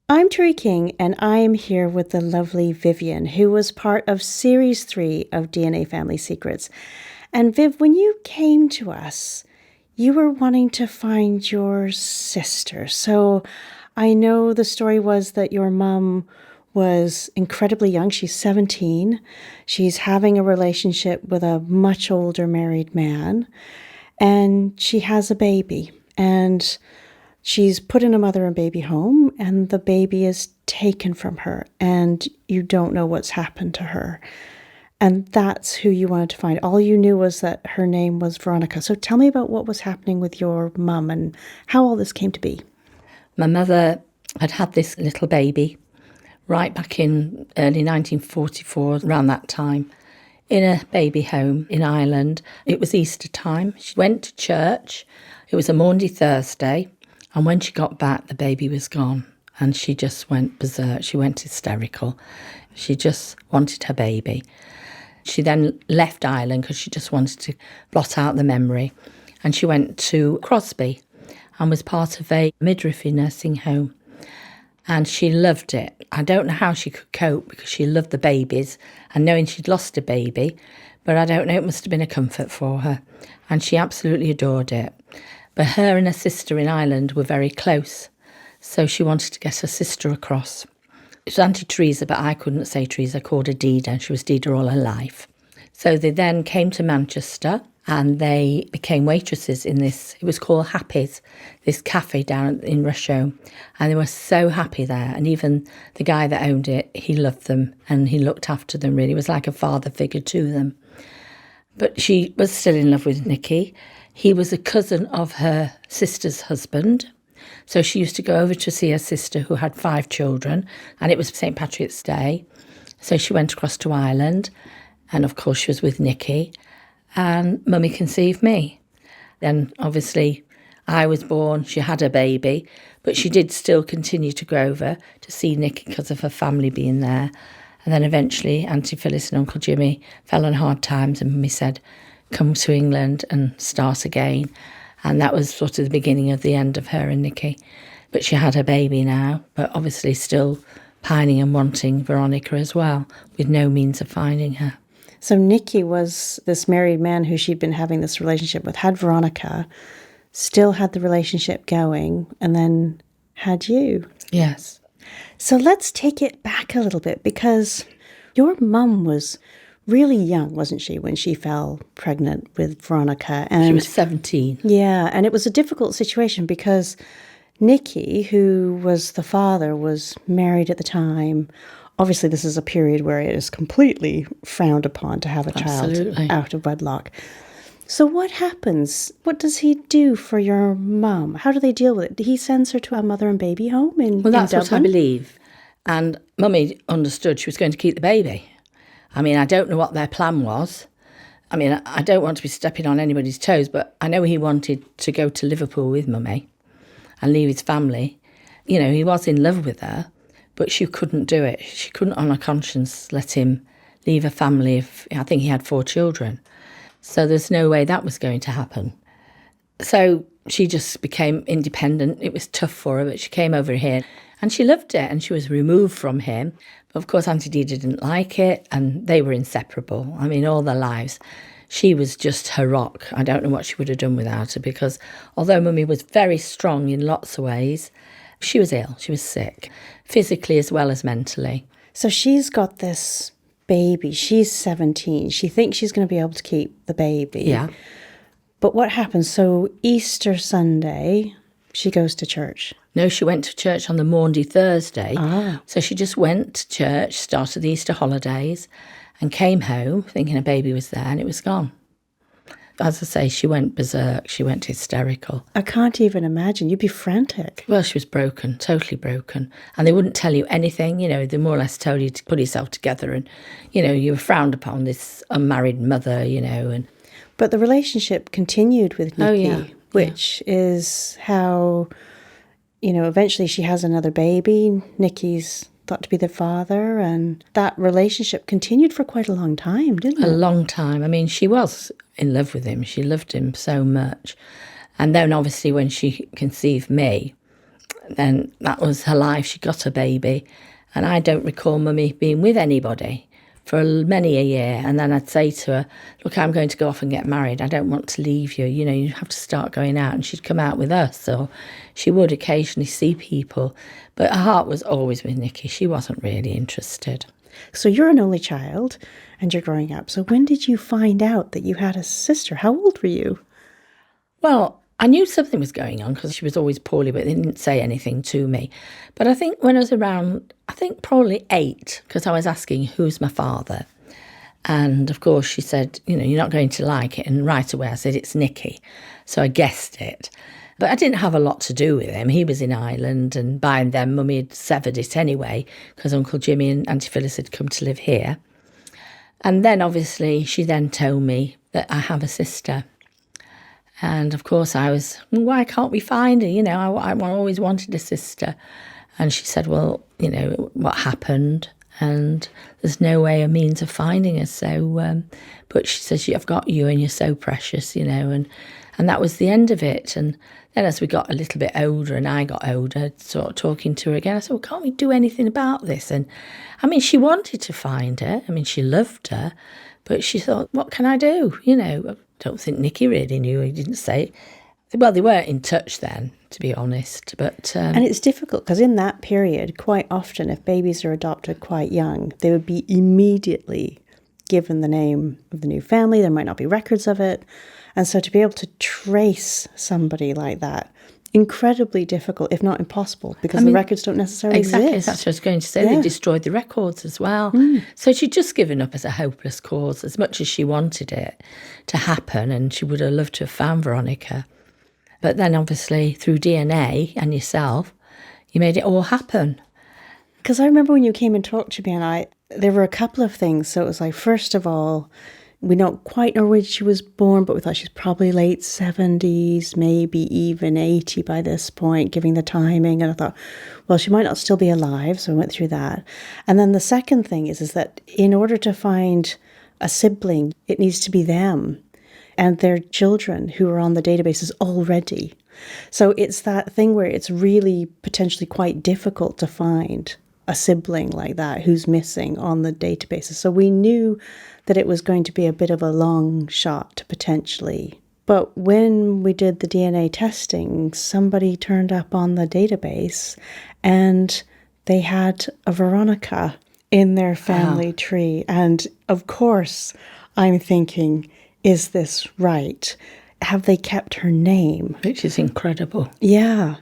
I'm Terry King, and I am here with the lovely Vivian, who was part of Series 3 of DNA Family Secrets. And Viv, when you came to us, you were wanting to find your sister. So I know the story was that your mum was incredibly young. She's 17. She's having a relationship with a much older married man, and she has a baby. And she's put in a mother and baby home, and the baby is taken from her, and you don't know what's happened to her. And that's who you wanted to find. All you knew was that her name was Veronica. So tell me about what was happening with your mum and how all this came to be. My mother had had this little baby right back in early 1944, around that time, in a baby home in Ireland. It was Easter time. She went to church. It was a Maundy Thursday. And when she got back, the baby was gone. And she just went berserk. She went hysterical. She just wanted her baby. She then left Ireland because she just wanted to blot out the memory. And she went to Crosby and was part of a midwifery nursing home. And she loved it. I don't know how she could cope because she loved the babies and knowing she'd lost a baby. But I don't know, it must have been a comfort for her. And she absolutely adored it. But her and her sister in Ireland were very close. So she wanted to get her sister across. It was Auntie Teresa, but I couldn't say Teresa. I called her Dida, and she was Dida all her life. So they then came to Manchester and they became waitresses in this, it was called Happy's, this cafe down in Rusholme. And they were so happy there. And even the guy that owned it, he loved them and he looked after them really. He was like a father figure to them. But she was still in love with Nicky. He was a cousin of her sister's husband. So she used to go over to see her sister who had 5 children, and it was St. Patrick's Day. So she went across to Ireland, and of course she was with Nicky, and Mummy conceived me. Then obviously I was born, she had a baby, but she did still continue to go over to see Nicky because of her family being there. And then eventually Auntie Phyllis and Uncle Jimmy fell on hard times, and Mummy said, come to England and start again. And that was sort of the beginning of the end of her and Nicky. But she had her baby now, but obviously still pining and wanting Veronica as well, with no means of finding her. So Nicky was this married man who she'd been having this relationship with, had Veronica, still had the relationship going, and then had you. Yes. So let's take it back a little bit, because your mum was really young, wasn't she, when she fell pregnant with Veronica? And she was 17. Yeah, and it was a difficult situation because Nicky, who was the father, was married at the time. Obviously, this is a period where it is completely frowned upon to have a child out of wedlock. So what happens? What does he do for your mum? How do they deal with it? He sends her to a mother and baby home in Dublin? Well, that's what I believe. And Mummy understood she was going to keep the baby. I mean, I don't know what their plan was. I mean, I don't want to be stepping on anybody's toes, but I know he wanted to go to Liverpool with Mummy and leave his family. You know, he was in love with her, but she couldn't do it. She couldn't, on her conscience, let him leave a family of, I think he had 4 children. So there's no way that was going to happen. So she just became independent. It was tough for her, but she came over here and she loved it, and she was removed from him. But of course, Auntie Dida didn't like it, and they were inseparable. I mean, all their lives. She was just her rock. I don't know what she would have done without her, because although Mummy was very strong in lots of ways, she was ill. She was sick, physically as well as mentally. So she's got this baby. She's 17. She thinks she's going to be able to keep the baby. Yeah. But what happens? So Easter Sunday, she goes to church. No, she went to church on the Maundy Thursday. So she just went to church, started the Easter holidays, and came home thinking her baby was there, and it was gone. As I say, she went berserk. She went hysterical. I can't even imagine. You'd be frantic. Well, she was broken, totally broken. And they wouldn't tell you anything. You know, they more or less told you to put yourself together. And, you know, you were frowned upon, this unmarried mother, you know. And but the relationship continued with Nicky, which is how, you know, eventually she has another baby. Nicky's thought to be the father, and that relationship continued for quite a long time, didn't it? A long time. I mean, she was in love with him. She loved him so much. And then obviously when she conceived me, Then that was her life. She got a baby. And I don't recall Mummy being with anybody for many a year. And then I'd say to her, look, I'm going to go off and get married. I don't want to leave you. You know, you have to start going out. And she'd come out with us. Or she would occasionally see people. But her heart was always with Nicky. She wasn't really interested. So you're an only child and you're growing up. So when did you find out that you had a sister? How old were you? Well, I knew something was going on because she was always poorly, but they didn't say anything to me. But I think when I was around, probably 8, because I was asking, who's my father? And of course she said, you know, you're not going to like it. And right away I said, it's Nicky. So I guessed it. But I didn't have a lot to do with him. He was in Ireland, and by then Mummy had severed it anyway, because Uncle Jimmy and Auntie Phyllis had come to live here. And then obviously she then told me that I have a sister. And of course I was, why can't we find her? You know, I always wanted a sister. And she said, well, you know, what happened? And there's no way or means of finding her. So, but she says, I've got you and you're so precious, you know. And that was the end of it. And then as we got a little bit older and I got older, sort of talking to her again, I said, well, can't we do anything about this? And I mean, she wanted to find her. I mean, she loved her. But she thought, what can I do? You know, I don't think Nicky really knew. He didn't say. Well, they weren't in touch then, to be honest. But and it's difficult because in that period, quite often, if babies are adopted quite young, they would be immediately given the name of the new family. There might not be records of it. And so to be able to trace somebody like that, incredibly difficult, if not impossible, because the records don't necessarily exactly, exist. That's what I was going to say. They destroyed the records as well. So she'd just given up as a hopeless cause, as much as she wanted it to happen, and she would have loved to have found Veronica. But then obviously through DNA and yourself, you made it all happen. Because I remember when you came and talked to me, and there were a couple of things. So it was like, first of all, we don't quite know when she was born, but we thought she's probably late 70s, maybe even 80 by this point, giving the timing. And I thought, well, she might not still be alive. So I went through that. And then the second thing is that in order to find a sibling, it needs to be them and their children who are on the databases already. So it's that thing where it's really potentially quite difficult to find a sibling like that who's missing on the databases. So we knew that it was going to be a bit of a long shot potentially. But when we did the DNA testing, somebody turned up on the database and they had a Veronica in their family tree. And of course, I'm thinking, is this right? Have they kept her name? Which is incredible. Yeah.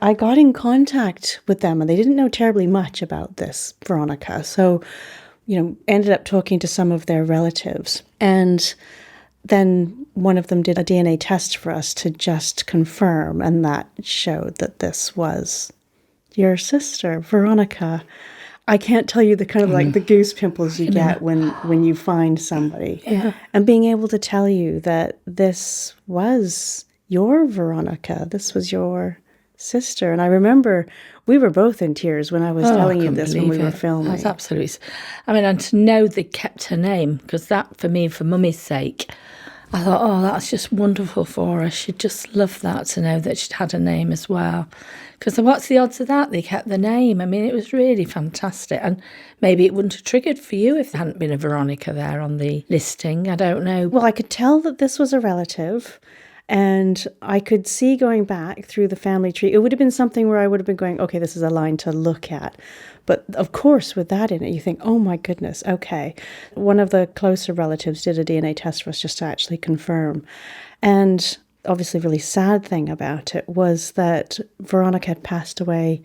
I got in contact with them and they didn't know terribly much about this Veronica. So, you know, ended up talking to some of their relatives. And then one of them did a DNA test for us to just confirm. And that showed that this was your sister, Veronica. I can't tell you the kind of like the goose pimples you get when you find somebody. Yeah. And being able to tell you that this was your Veronica, this was your sister. And I remember we were both in tears when I was telling you this when we were filming. That's absolutely. I mean, and to know they kept her name, because that for me, for Mummy's sake, I thought, oh, that's just wonderful for her. She'd just love that to know that she'd had a name as well. Because what's the odds of that? They kept the name. I mean, it was really fantastic. And maybe it wouldn't have triggered for you if there hadn't been a Veronica there on the listing. I don't know. Well, I could tell that this was a relative. And I could see going back through the family tree, it would have been something where I would have been going, okay, this is a line to look at. But of course, with that in it, you think, oh my goodness, okay. One of the closer relatives did a DNA test for us just to actually confirm. And obviously, really sad thing about it was that Veronica had passed away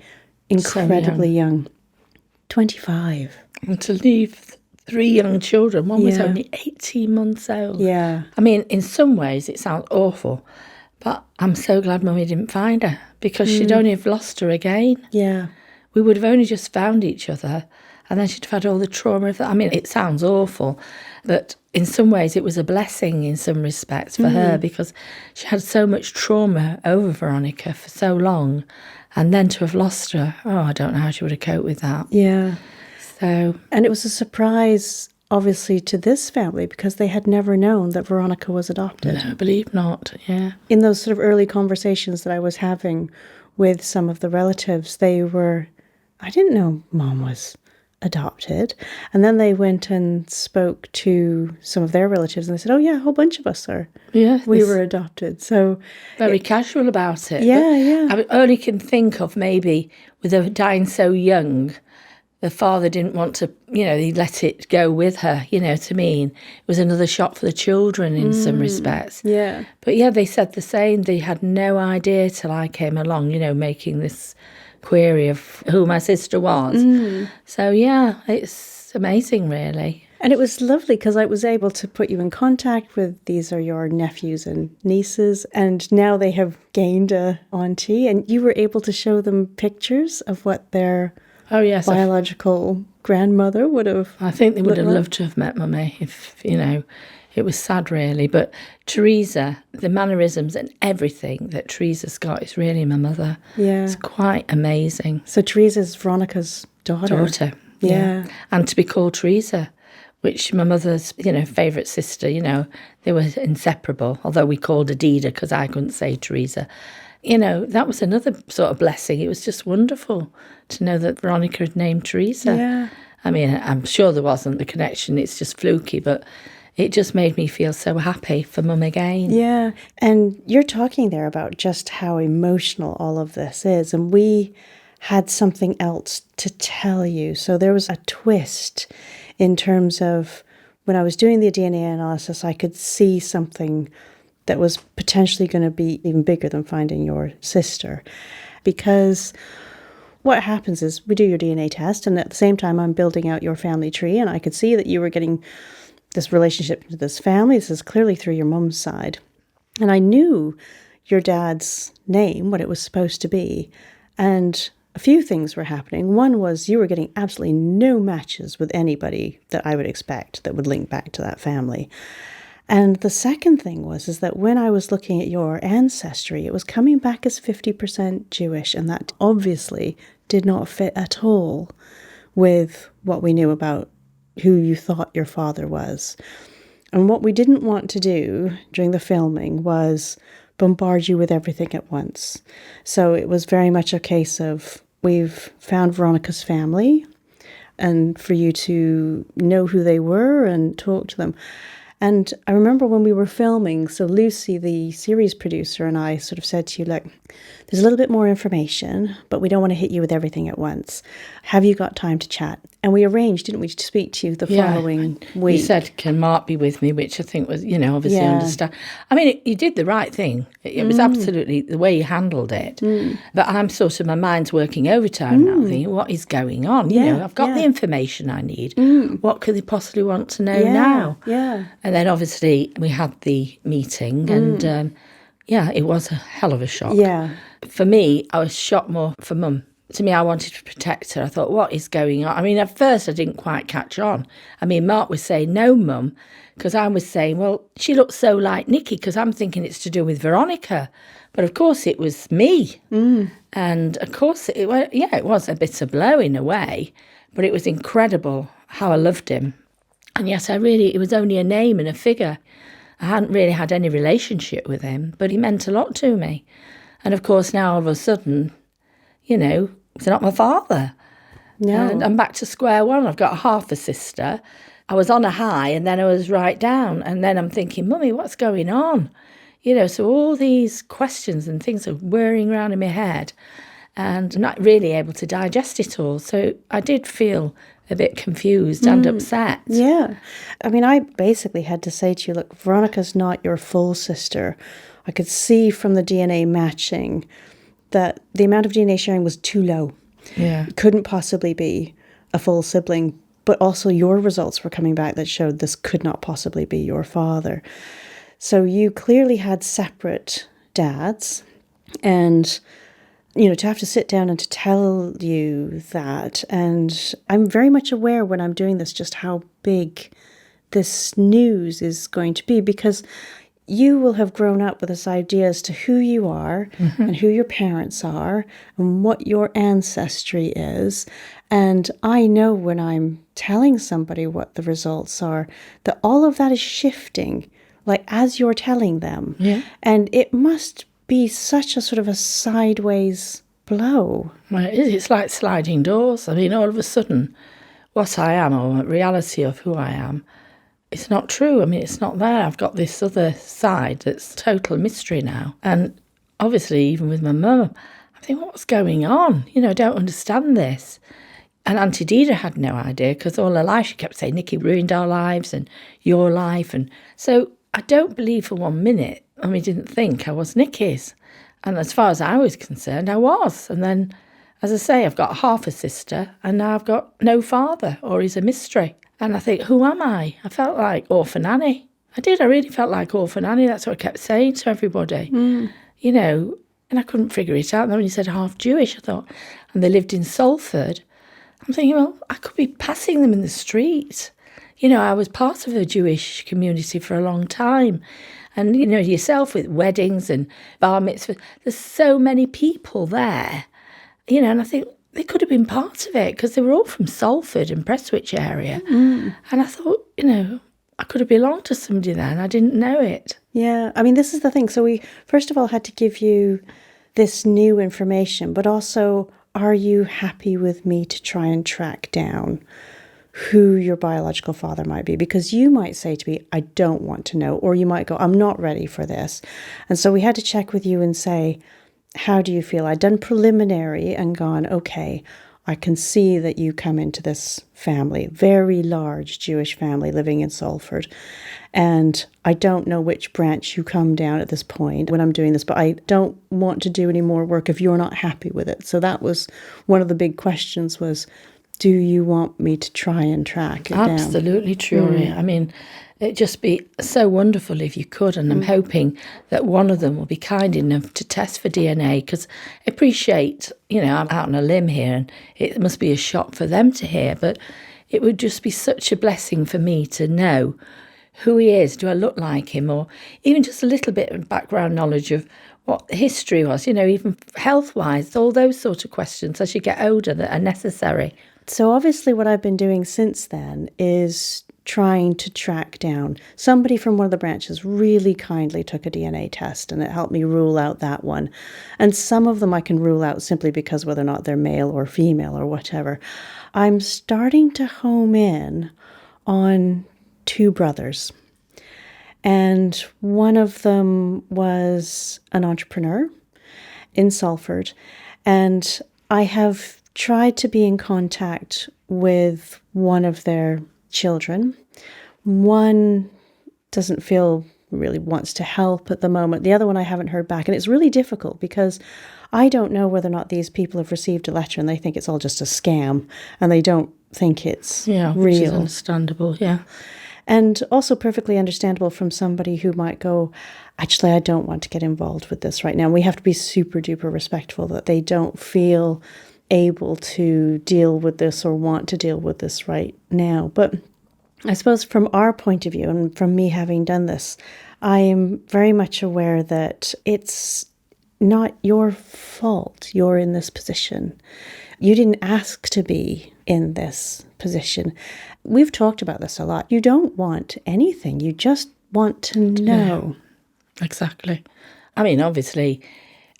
incredibly young. 25. And to leave 3 young children. One was only 18 months old. Yeah. I mean, in some ways it sounds awful, but I'm so glad Mummy didn't find her because she'd only have lost her again. Yeah. We would have only just found each other and then she'd have had all the trauma of that. I mean, it sounds awful, but in some ways it was a blessing in some respects for her because she had so much trauma over Veronica for so long, and then to have lost her, oh, I don't know how she would have coped with that. Yeah. So, and it was a surprise, obviously, to this family because they had never known that Veronica was adopted. no, I believe not, yeah. In those sort of early conversations that I was having with some of the relatives. I didn't know Mom was adopted. And then they went and spoke to some of their relatives and they said, oh yeah, a whole bunch of us we were adopted. So very casual about it. Yeah. I only can think of maybe with her dying so young, the father didn't want to, he let it go with her, to me. It was another shot for the children in some respects. Yeah. But yeah, they said the same. They had no idea till I came along, making this query of who my sister was. So yeah, it's amazing, really. And it was lovely because I was able to put you in contact with, these are your nephews and nieces, and now they have gained a auntie, and you were able to show them pictures of what their biological grandmother would have. I think they would have loved to have met Mummy if, it was sad really. But Teresa, the mannerisms and everything that Teresa's got is really my mother. Yeah. It's quite amazing. So Teresa's Veronica's daughter. Yeah. And to be called Teresa, which my mother's, favourite sister, they were inseparable, although we called her Dida because I couldn't say Teresa. That was another sort of blessing. It was just wonderful to know that Veronica had named Teresa. Yeah. I mean, I'm sure there wasn't the connection. It's just fluky, but it just made me feel so happy for Mum again. Yeah. And you're talking there about just how emotional all of this is. And we had something else to tell you. So there was a twist in terms of when I was doing the DNA analysis, I could see something that was potentially going to be even bigger than finding your sister. Because what happens is we do your DNA test, and at the same time I'm building out your family tree, and I could see that you were getting this relationship to this family. This is clearly through your mum's side. And I knew your dad's name, what it was supposed to be. And a few things were happening. One was you were getting absolutely no matches with anybody that I would expect that would link back to that family. And the second thing is that when I was looking at your ancestry, it was coming back as 50% Jewish, and that obviously did not fit at all with what we knew about who you thought your father was. And what we didn't want to do during the filming was bombard you with everything at once. So it was very much a case of, we've found Veronica's family, and for you to know who they were and talk to them. And I remember when we were filming, so Lucy, the series producer, and I sort of said to you, look, there's a little bit more information, but we don't want to hit you with everything at once. Have you got time to chat? And we arranged, didn't we, to speak to you the following week. You said, can Mark be with me, which I think was, obviously understand. I mean, you did the right thing. It was absolutely the way you handled it. But I'm sort of, my mind's working overtime now, thinking, what is going on? I've got the information I need. What could they possibly want to know now? Yeah. And then obviously we had the meeting and it was a hell of a shock. Yeah. For me, I was shocked more for Mum. To me, I wanted to protect her. I thought, what is going on? I mean, at first I didn't quite catch on. I mean, Mark was saying, no, Mum, because I was saying, well, she looks so like Nikki, because I'm thinking it's to do with Veronica. But of course it was me. And of course, it was a bit of a blow in a way, but it was incredible how I loved him. And yet it was only a name and a figure. I hadn't really had any relationship with him, but he meant a lot to me. And of course, now all of a sudden, he's not my father. No. And I'm back to square one. I've got half a sister. I was on a high and then I was right down. And then I'm thinking, Mummy, what's going on? So all these questions and things are whirring around in my head and I'm not really able to digest it all. So I did feel a bit confused and upset. Yeah. I mean, I basically had to say to you, look, Veronica's not your full sister. I could see from the DNA matching that the amount of DNA sharing was too low. Yeah. It couldn't possibly be a full sibling, but also your results were coming back that showed this could not possibly be your father. So you clearly had separate dads, and to have to sit down and to tell you that, and I'm very much aware when I'm doing this just how big this news is going to be, because you will have grown up with this idea as to who you are and who your parents are and what your ancestry is. And I know when I'm telling somebody what the results are, that all of that is shifting, like as you're telling them. Yeah. And it must be such a sort of a sideways blow. Well, it's like sliding doors. I mean, all of a sudden, what I am, or the reality of who I am, it's not true. I mean, it's not there. I've got this other side that's total mystery now. And obviously, even with my mum, I think, what's going on? I don't understand this. And Auntie Dida had no idea, because all her life she kept saying, Nikki ruined our lives and your life. And so I don't believe for 1 minute, didn't think I was Nikki's. And as far as I was concerned, I was. And then, as I say, I've got half a sister, and now I've got no father, or he's a mystery. And I think, who am I? I felt like Orphan Annie. I did. I really felt like Orphan Annie. That's what I kept saying to everybody. And I couldn't figure it out. And then when you said half Jewish, I thought, and they lived in Salford, I'm thinking, well, I could be passing them in the street. I was part of a Jewish community for a long time. And, yourself with weddings and bar mitzvahs, there's so many people there, and I think they could have been part of it, because they were all from Salford and Prestwich area. And I thought, I could have belonged to somebody there, and I didn't know it. Yeah, this is the thing. So we, first of all, had to give you this new information, but also, are you happy with me to try and track down who your biological father might be? Because you might say to me, I don't want to know, or you might go, I'm not ready for this. And so we had to check with you and say, how do you feel? I'd done preliminary and gone, okay, I can see that you come into this family, very large Jewish family living in Salford. And I don't know which branch you come down at this point when I'm doing this, but I don't want to do any more work if you're not happy with it. So that was one of the big questions was, do you want me to try and track it down? Absolutely true. It'd just be so wonderful if you could. And I'm hoping that one of them will be kind enough to test for DNA, because I appreciate, I'm out on a limb here, and it must be a shock for them to hear, but it would just be such a blessing for me to know who he is. Do I look like him? Or even just a little bit of background knowledge of what history was, even health-wise, all those sort of questions as you get older that are necessary. So obviously what I've been doing since then is trying to track down somebody from one of the branches really kindly took a DNA test, and it helped me rule out that one. And some of them I can rule out simply because whether or not they're male or female or whatever. I'm starting to home in on 2 brothers. And one of them was an entrepreneur in Salford. And I have tried to be in contact with one of their children. One doesn't feel really wants to help at the moment. The other one I haven't heard back. And it's really difficult because I don't know whether or not these people have received a letter and they think it's all just a scam and they don't think it's real. Which is understandable, yeah. And also perfectly understandable from somebody who might go, actually, I don't want to get involved with this right now. We have to be super duper respectful that they don't feel able to deal with this or want to deal with this right now. But I suppose from our point of view, and from me having done this, I am very much aware that it's not your fault you're in this position. You didn't ask to be in this position. We've talked about this a lot. You don't want anything. You just want to know. Yeah, exactly. Obviously,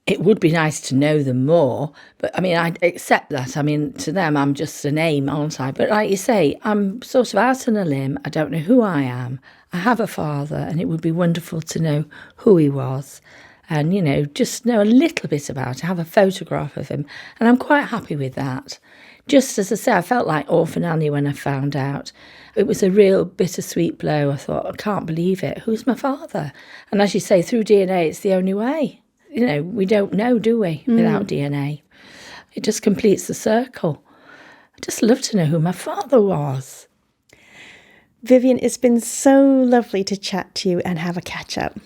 it would be nice to know them more, but I accept that. To them, I'm just a name, aren't I? But like you say, I'm sort of out on a limb. I don't know who I am. I have a father, and it would be wonderful to know who he was. And, just know a little bit about it, have a photograph of him. And I'm quite happy with that. Just as I say, I felt like Orphan Annie when I found out. It was a real bittersweet blow. I thought, I can't believe it. Who's my father? And as you say, through DNA, it's the only way. We don't know, do we, without DNA? It just completes the circle. I'd just love to know who my father was. Vivian, it's been so lovely to chat to you and have a catch up.